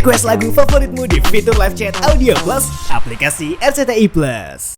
Request lagu favoritmu di fitur live chat Audio Plus, aplikasi RCTI Plus.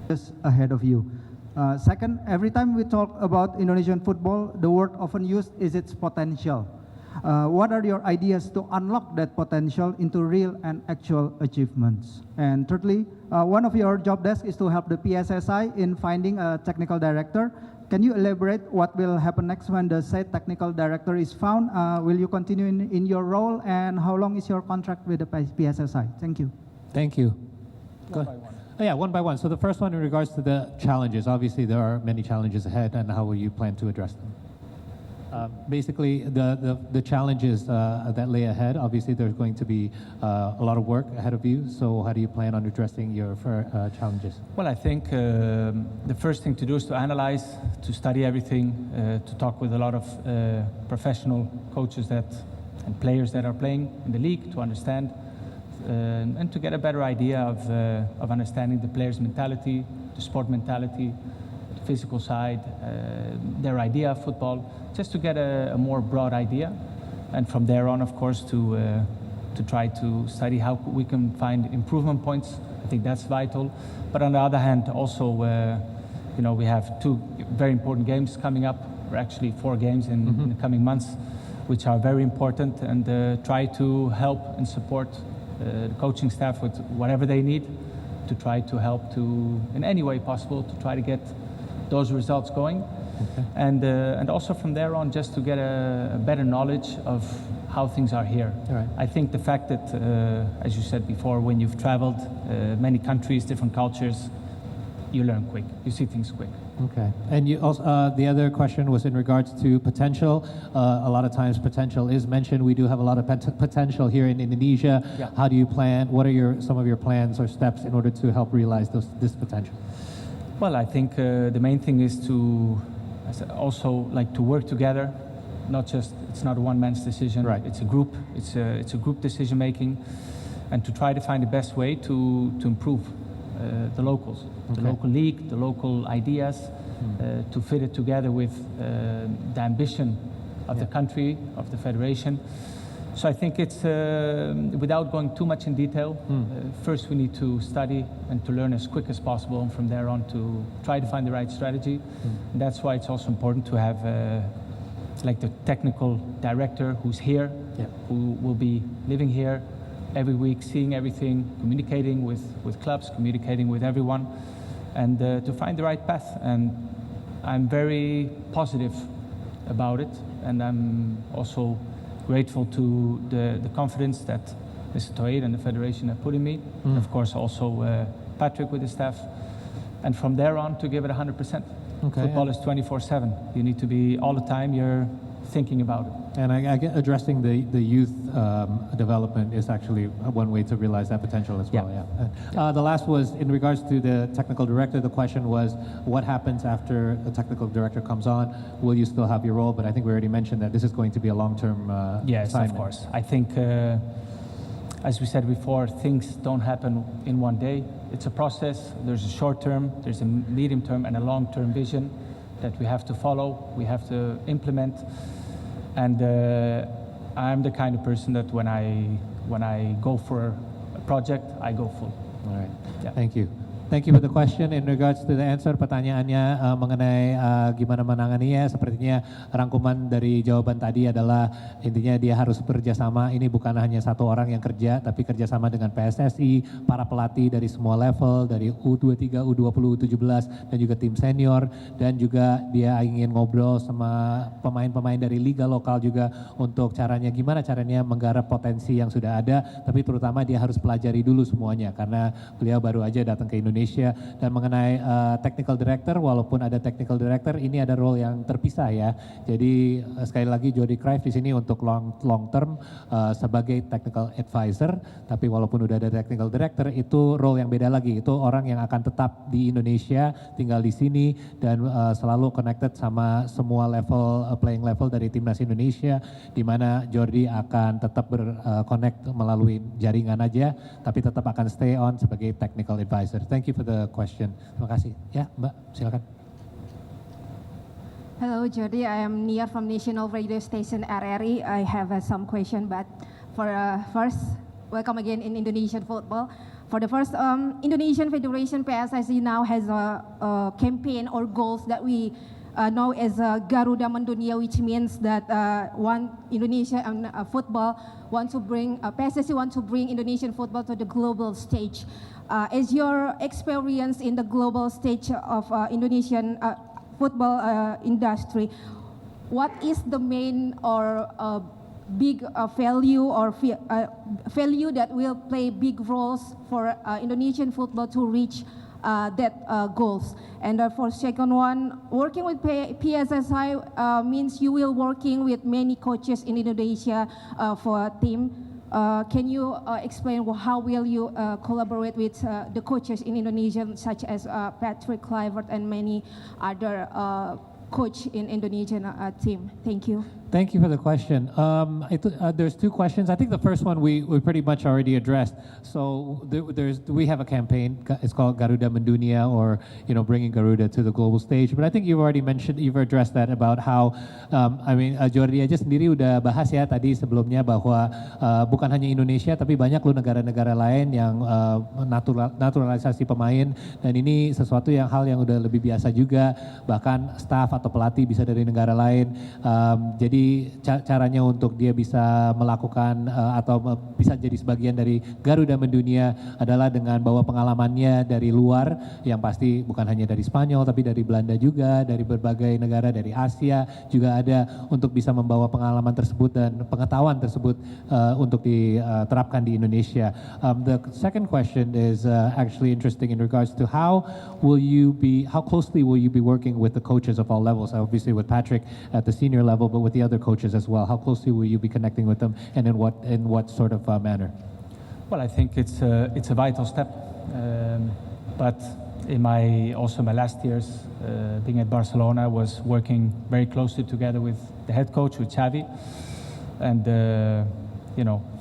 Just ahead of you. Second, every time we talk about Indonesian football, the word often used is its potential. What are your ideas to unlock that potential into real and actual achievements? And thirdly, one of your job desk is to help the PSSI in finding a technical director. Can you elaborate what will happen next when the said technical director is found? Will you continue in your role, and how long is your contract with the PSSI? Thank you. Thank you. Go One by ahead. one. Oh, yeah, one by one. So the first one in regards to the challenges. Obviously, there are many challenges ahead, and how will you plan to address them? Basically, the challenges that lay ahead, obviously there's going to be a lot of work ahead of you. So how do you plan on addressing your challenges? Well, I think the first thing to do is to analyze, to study everything, to talk with a lot of professional coaches and players that are playing in the league to understand and to get a better idea of understanding the players' mentality, the sport mentality, the physical side, their idea of football, just to get a more broad idea. And from there on, of course, to try to study how we can find improvement points. I think that's vital. But on the other hand, also, we have two very important games coming up, or actually 4 games in the coming months, which are very important, and try to help and support the coaching staff with whatever they need to try to help to, in any way possible, to try to get those results going. Okay. And also from there on, just to get a better knowledge of how things are here. Right. I think the fact that, as you said before, when you've traveled many countries, different cultures, you learn quick, you see things quick. Okay. And you also, the other question was in regards to potential. A lot of times potential is mentioned. We do have a lot of potential here in Indonesia. Yeah. How do you plan? What are some of your plans or steps in order to help realize this potential? Well, I think the main thing is to also like to work together. It's not a one-man's decision. Right. It's a group. It's a group decision making, and to try to find the best way to improve the locals, Okay. the local league, the local ideas, to fit it together with the ambition of the country, of the federation. So I think it's, without going too much in detail, first we need to study and to learn as quick as possible, and from there on to try to find the right strategy. And that's why it's also important to have like the technical director who's here, who will be living here every week, seeing everything, communicating with clubs, communicating with everyone, and to find the right path. And I'm very positive about it, and I'm also grateful to the confidence that Mr. Toeir and the Federation have put in me. And of course also Patrick with the staff. And from there on to give it 100%. Okay, Football is 24/7. You need to be all the time, you're thinking about it. And I get addressing the youth development is actually one way to realize that potential as well. Yeah. The last was in regards to the technical director. The question was, what happens after the technical director comes on? Will you still have your role? But I think we already mentioned that this is going to be a long-term Yes, assignment. of course. I think, as we said before, things don't happen in one day. It's a process. There's a short term, there's a medium term, and a long-term vision that we have to follow, we have to implement. And I'm the kind of person that when I go for a project, I go full. All right. Yeah. Thank you. Thank you for the question. In regards to the answer, pertanyaannya mengenai gimana menanganinya, sepertinya rangkuman dari jawaban tadi adalah intinya dia harus bekerjasama. Ini bukan hanya satu orang yang kerja, tapi kerjasama dengan PSSI, para pelatih dari semua level, dari U23, U20, U17, dan juga tim senior. Dan juga dia ingin ngobrol sama pemain-pemain dari liga lokal juga untuk gimana caranya menggarap potensi yang sudah ada. Tapi terutama dia harus pelajari dulu semuanya, karena beliau baru aja datang ke Indonesia. Dan mengenai technical director, walaupun ada technical director, ini ada role yang terpisah ya. Jadi sekali lagi Jordi Cruyff di sini untuk long term sebagai technical advisor. Tapi walaupun udah ada technical director, itu role yang beda lagi. Itu orang yang akan tetap di Indonesia, tinggal di sini dan selalu connected sama semua level playing level dari timnas Indonesia, di mana Jordi akan tetap berconnect melalui jaringan aja, tapi tetap akan stay on sebagai technical advisor. Thank you for the question. Terima kasih. Ya, Mbak, silakan. Hello, Jordi. I am Nia from National Radio Station RRI. I have some question, but for first, welcome again in Indonesian football. For the first, Indonesian Federation PSSI now has a campaign or goals that we know as Garuda Mendunia, which means that one Indonesia football want to bring PSSI want to bring Indonesian football to the global stage. As your experience in the global stage of Indonesian football industry, what is the main or big value or value that will play big roles for Indonesian football to reach that goals? And for second one, working with PSSI means you will working with many coaches in Indonesia for a team. Can you explain how will you collaborate with the coaches in Indonesia, such as Patrick Kluivert and many other coach in Indonesian team? Thank you. Thank you for the question. There's two questions. I think the first one we pretty much already addressed. So we have a campaign. It's called Garuda Mendunia, or bringing Garuda to the global stage. But I think you've already mentioned, you've addressed that about how, Jordi aja sendiri udah bahas ya tadi sebelumnya bahwa bukan hanya Indonesia tapi banyak loh negara-negara lain yang naturalisasi pemain, dan ini sesuatu hal yang udah lebih biasa juga. Bahkan staff atau pelatih bisa dari negara lain. Jadi caranya untuk dia bisa melakukan atau bisa jadi sebagian dari Garuda Mendunia adalah dengan bawa pengalamannya dari luar, yang pasti bukan hanya dari Spanyol tapi dari Belanda juga, dari berbagai negara, dari Asia juga ada, untuk bisa membawa pengalaman tersebut dan pengetahuan tersebut untuk diterapkan di Indonesia. The second question is actually interesting in regards to how closely will you be working with the coaches of all levels, obviously with Patrick at the senior level, but with the other coaches as well. How closely will you be connecting with them, and in what sort of manner? Well, I think it's a vital step. But in my last years being at Barcelona, I was working very closely together with the head coach, with Xavi, and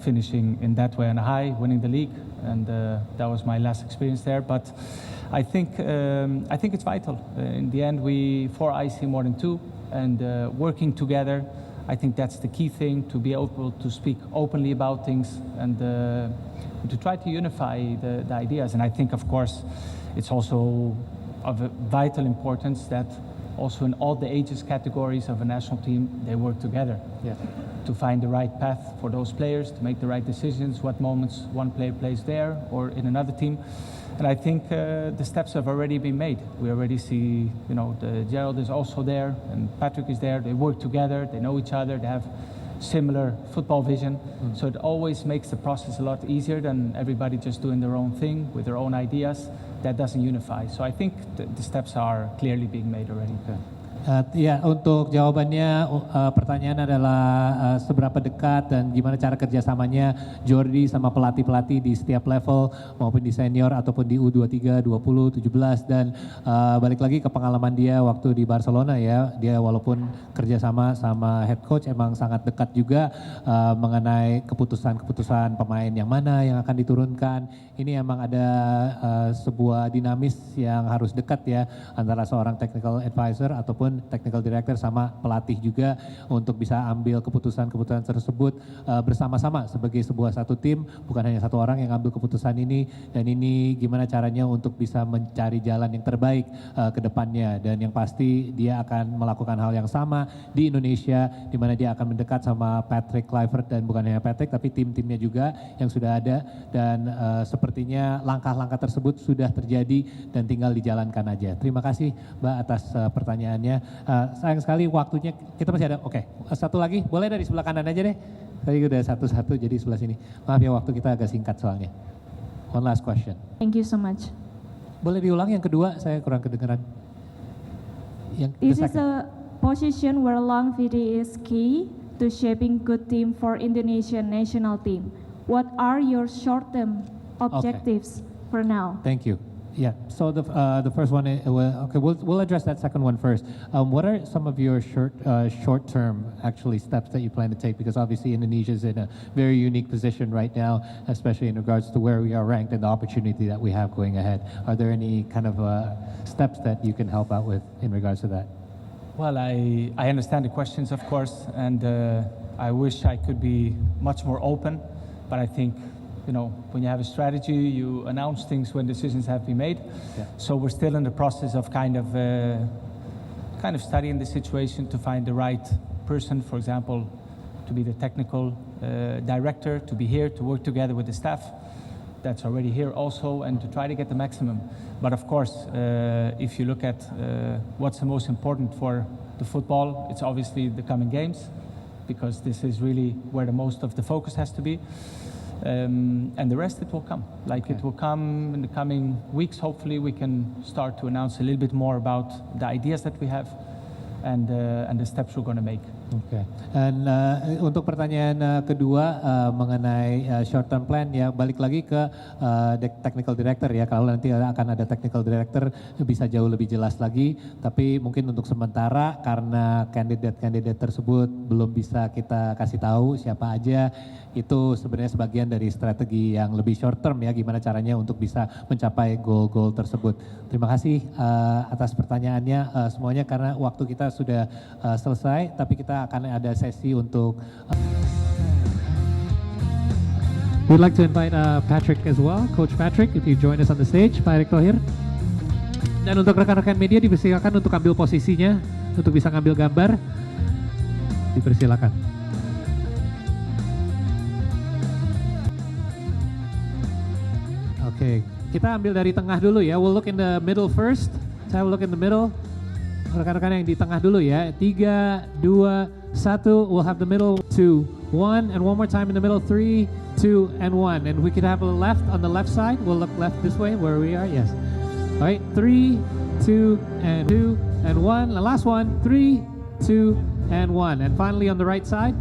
finishing in that way on a high, winning the league, and that was my last experience there. But I think it's vital. In the end, four eyes see more than two, and working together, I think that's the key thing, to be able to speak openly about things and to try to unify the ideas. And I think, of course, it's also of vital importance that also in all the ages categories of a national team, they work together to find the right path for those players, to make the right decisions, what moments one player plays there or in another team. And I think the steps have already been made. We already see, Gerald is also there, and Patrick is there. They work together, they know each other, they have similar football vision. So it always makes the process a lot easier than everybody just doing their own thing with their own ideas. That doesn't unify. So I think the steps are clearly being made already. Ya, untuk jawabannya pertanyaan adalah seberapa dekat dan gimana cara kerjasamanya Jordi sama pelatih-pelatih di setiap level, maupun di senior ataupun di U23, 20, 17, dan balik lagi ke pengalaman dia waktu di Barcelona ya. Dia walaupun kerjasama sama head coach emang sangat dekat juga mengenai keputusan-keputusan pemain yang mana yang akan diturunkan. Ini emang ada sebuah dinamis yang harus dekat ya antara seorang technical advisor ataupun technical director sama pelatih juga, untuk bisa ambil keputusan-keputusan tersebut bersama-sama sebagai satu tim, bukan hanya satu orang yang ambil keputusan ini, dan ini gimana caranya untuk bisa mencari jalan yang terbaik ke depannya. Dan yang pasti dia akan melakukan hal yang sama di Indonesia, di mana dia akan mendekat sama Patrick Kluivert, dan bukan hanya Patrick tapi tim-timnya juga yang sudah ada, dan sepertinya langkah-langkah tersebut sudah terjadi dan tinggal dijalankan aja. Terima kasih Mbak atas pertanyaannya. Sayang sekali waktunya kita masih ada. Oke, satu lagi boleh dari sebelah kanan aja deh. Tadi udah satu-satu jadi sebelah sini. Maaf ya, waktu kita agak singkat soalnya. One last question. Thank you so much. Boleh diulang yang kedua, saya kurang kedengeran. This is a position where longevity is key to shaping good team for Indonesian national team. What are your short-term objectives for now? Thank you. Yeah, so the first one, we'll address that second one first. What are some of your short-term actually steps that you plan to take? Because obviously Indonesia is in a very unique position right now, especially in regards to where we are ranked and the opportunity that we have going ahead. Are there any kind of steps that you can help out with in regards to that? Well, I understand the questions, of course, and I wish I could be much more open, but I think, you know, when you have a strategy, you announce things when decisions have been made. Yeah. So we're still in the process of kind of studying the situation to find the right person, for example, to be the technical director, to be here, to work together with the staff that's already here also, and to try to get the maximum. But of course, if you look at what's the most important for the football, it's obviously the coming games, because this is really where the most of the focus has to be. And the rest, it will come. Like, it will come in the coming weeks. Hopefully we can start to announce a little bit more about the ideas that we have and the steps we're going to make. Oke. Dan untuk pertanyaan kedua mengenai short term plan, ya balik lagi ke technical director ya. Kalau nanti akan ada technical director bisa jauh lebih jelas lagi. Tapi mungkin untuk sementara karena kandidat tersebut belum bisa kita kasih tahu siapa aja, itu sebenarnya sebagian dari strategi yang lebih short term ya, gimana caranya untuk bisa mencapai goal-goal tersebut. Terima kasih atas pertanyaannya semuanya, karena waktu kita sudah selesai, tapi kita akan ada sesi untuk We'd like to invite Patrick as well, Coach Patrick, if you join us on the stage, Pak Erick Thohir. Dan untuk rekan-rekan media dipersilakan untuk ambil posisinya, untuk bisa ngambil gambar, dipersilakan. Oke, kita ambil dari tengah dulu ya. We'll look in the middle first. Saya will look in the middle. Rekan-rekan yang di tengah dulu ya. 3, 2, 1. We'll have the middle. 2, 1, and one more time in the middle. 3, 2, and 1. And we could have a left on the left side. We'll look left this way where we are. Yes. All right. 3, 2, and 2, and 1. The last one. 3, 2, and 1. And finally on the right side.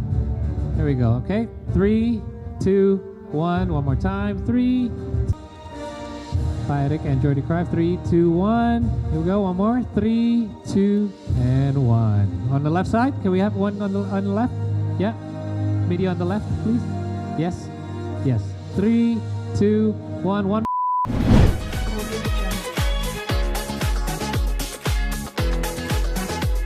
There we go. Okay. 3, 2, 1. One more time. 3. Pak Erick and Jordi Cruyff. 3, 2, 1. Here we go. One more. 3, 2, and 1. On the left side, can we have one on the left? Yeah. Media on the left, please. Yes. Yes. 3, 2, 1. 1.